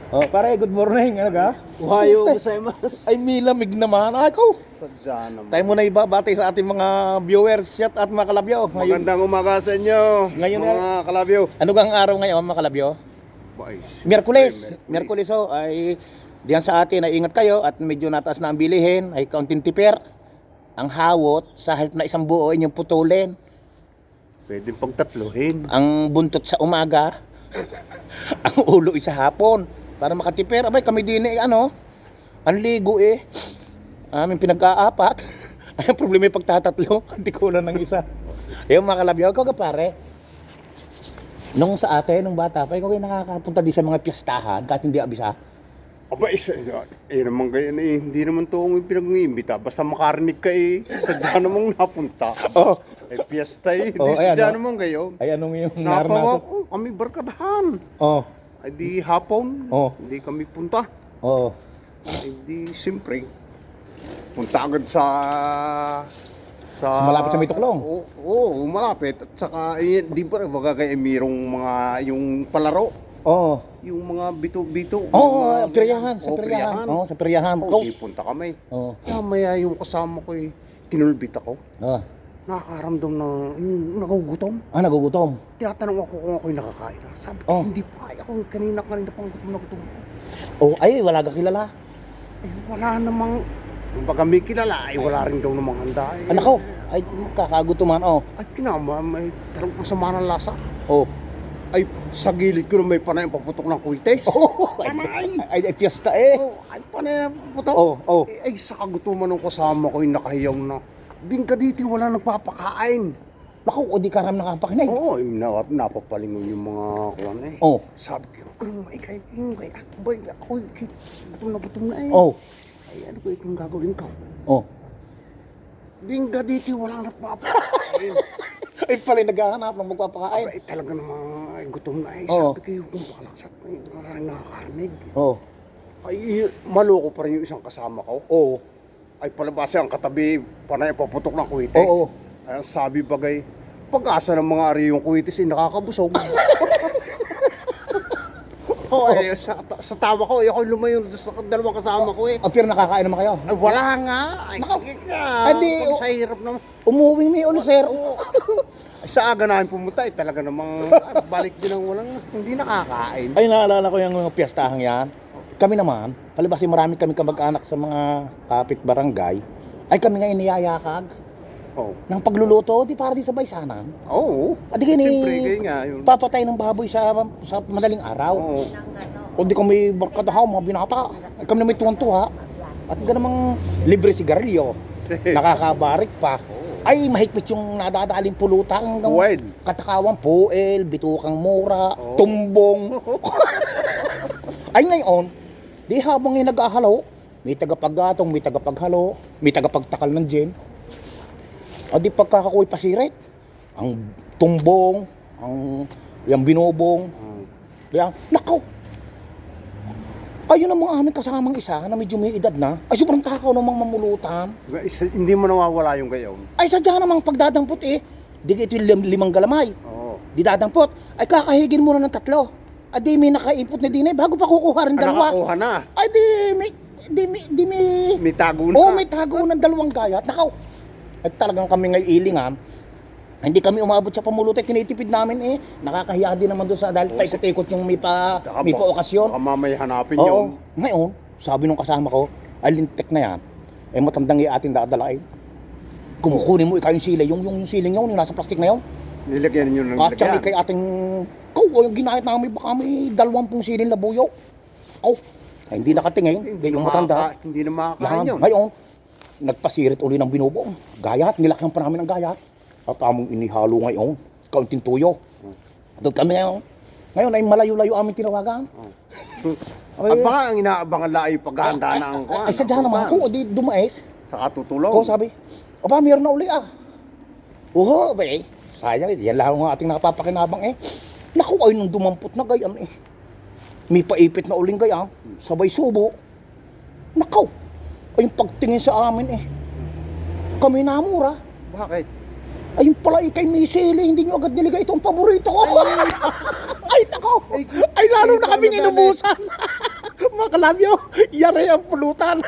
Oh, pare, good morning. Ano ka? Ohayo gozaimasu. Ay, milamig naman. Ay, ko. Sadya naman. Tayo muna ibabati sa ating mga viewers chat at mga kalabyo. Ngayon, Magandang umaga sa inyo, Ngayon mga kalabyo. ano gang araw ngayon, mga kalabyo? Miyerkules. Miyerkules, oh, ay diyan sa atin ay ingat kayo at medyo nataas na ang bilihin, ay kaunting tipir. Ang hawot, sa halip na isang buo, inyong putulin. Pwede pang tatluhin. Ang buntot sa umaga, ang ulo isa hapon. Para makatipir. Abay, kami din eh, ano, ang ligo eh. Aming pinag-aapat. Ay, ang problema yung pagtatatlo. Hindi ko lang ng isa. Yung mga kalabyaw, ikaw ka pare. Nung sa atin, nung bata pa, ikaw kayo nakakapunta di sa mga piyastahan kahit hindi abisa. Aba, naman kayo na eh. Hindi naman to ang pinag-iimbita. Basta makarinig ka eh. Sadya namang napunta. Oh. Ay, piyesta eh. Oh, Hindi ayan, sadya oh. naman kayo. Ay, anong yung Napawa naranasan? ko, kami barkadahan. Oh. Ay di hapon, Oh. hindi kami punta. Oh. Ay di siyempre, punta agad sa Malapit sa may tuklong? Oo, malapit. At saka, di ba bagagay mirong mga, yung palaro, Oh. yung mga bito-bito. Oh, yung mga- peryahan, sa Oo, peryahan. Oh, sa peryahan. Oo, di punta kami. Oh. Kaya maya yung kasama ko eh, kinulbit ako. Oh. Nakakaramdam na yung nagugutom. Ah, nagugutom. Tinatanong ako kung ako'y nakakain. Sabi ko, Oh. hindi pa. Ako kanina pang gutom na gutom. Oh, ay, wala ka kilala. Eh, wala namang, baga may kilala, ay wala rin daw namang handa. Eh. Anak ko, ay, kakagutuman, oh. Ay, kinama, may talagang masama ng lasa. Oh. Ay, sa gilid ko na may panay ang paputok ng kuites. Oh, Panay! ay, fiesta eh. Oh, ay, panay ang paputok. Oh, oh. Ay, sa kagutuman ng kasama ko, yung nakahiyaw na. Bingka dito, wala nagpapakain. Naku, o di karam nakapakinay. Oo, napapalingon yung mga kuwan eh. Oh. Sabi ko, kay, ako, gutom na eh. Oh. Ay, ano ko itong gagawin ko? Oh. Bingka dito, wala nagpapakain. Ay pala naghahanap ng magpapakain. Ay, talaga naman, ay, gutom na eh. Oo. Sabi ko, kung pakalaksat, ay, maraming nakakarinig. Oh. Ay, maloko pa rin yung isang kasama ko. Oh. Ay, palabas ang katabi, panay paputok ng kuwitis. Oo. Ay, ang sabi bagay, pag-asa ng mga ari yung kuwitis, ay nakakabusog. Oh, ay, sa tawa ko, ako lumayo sa dalawang kasama ko eh. Oh, pero nakakain naman kayo. Ay, wala nga. Ay, Ay, di, pag sa hirap naman. Umuwi ni Oliser. Ay, sa aga namin pumunta, ay talaga namang balik din ang walang, hindi nakakain. Ay, naalala ko yung mga piyestahang yan. Kami naman, palibas marami kami kamag-anak sa mga kapit barangay. Ay kami nga iniyayakag Oh. ng pagluluto, di para di sabay sanan. Oo. At di kini Siyempre, ganyan nga yun. papatay ng baboy sa madaling araw. Oo. O di kami barkadahaw, mga binata. Ay kami na may tuwan-tuwa. At hindi namang libre sigarilyo. Nakakabarik pa. Ay, mahigpit yung nadadaling pulutan. Hanggang Puwel. katakawang puel, bitukang mura, Oo. tumbong. Ay ngayon, di habang yung nag-ahalo, may tagapaggatong, may tagapaghalo, may tagapagtakal ng gin. O di pagkakakuy pasirit, ang tumbong, yung binobong, yung, nakaw. Ayun ang mga aming kasamang isa na medyo may edad na. Ay, sobrang takaw namang mamulutan. Hindi mo nawawala yung gayon. Ay, sadya namang pagdadampot eh. Di ito yung limang galamay. Oo. Di dadampot. Ay, kakahigin muna ng 3. Ay, di may nakaipot na din eh. Bago pa kukuha rin dalawa. Nakakuha na. Ay, di may... May tago na. Oo, may tago ng 2 gayat. Nakaw. At talagang kami ngay ilingan. Hindi kami umabot sa pamulutan. Kinitipid namin eh. Nakakahiya din naman doon sa dahil paikot-ikot yung may pa okasyon. Baka mamaya hanapin Oo. yun. Ngayon, sabi nung kasama ko, ay lintek na yan. Eh matandang ating dadalain. Kumukunin mo ikaw yung siling. Yung siling yun, yung nasa plastic na yun. Nilagyan nyo ng At saka lagyan. kay ating... yung ginahit namin, baka may 20 siling labuyo. Ay, hindi nakatingin. Yung matanda. Hindi na makakain yun. Ngayon, nagpasirit uli ng binubong. Gayat, nilakyan pa namin ng gayat. At among inihalo ngayon, kaunting tuyo. Doon kami ngayon. Ngayon ay malayo-layo aming tinawagan. At baka ang inaabangan laay paghahanda na ang kuhan. Ay, sadya naman ako, di dumais. Sa katutulong. Oo, sabi, aba, meron na uli ah. Oo, eh, sayang, yan lang ang ating napapakinabang eh. Naku, ay nung dumampot na gayan eh. May paipit na uling gayan, sabay subo. Nakaw, ay yung pagtingin sa amin eh. Kami namura. Bakit? Ayun pala, kay Misili, hindi nyo agad niligay itong paborito ko. Ay, nako. Ay, lalo na kaming inubusan. mga kalabyo, yari ang pulutan.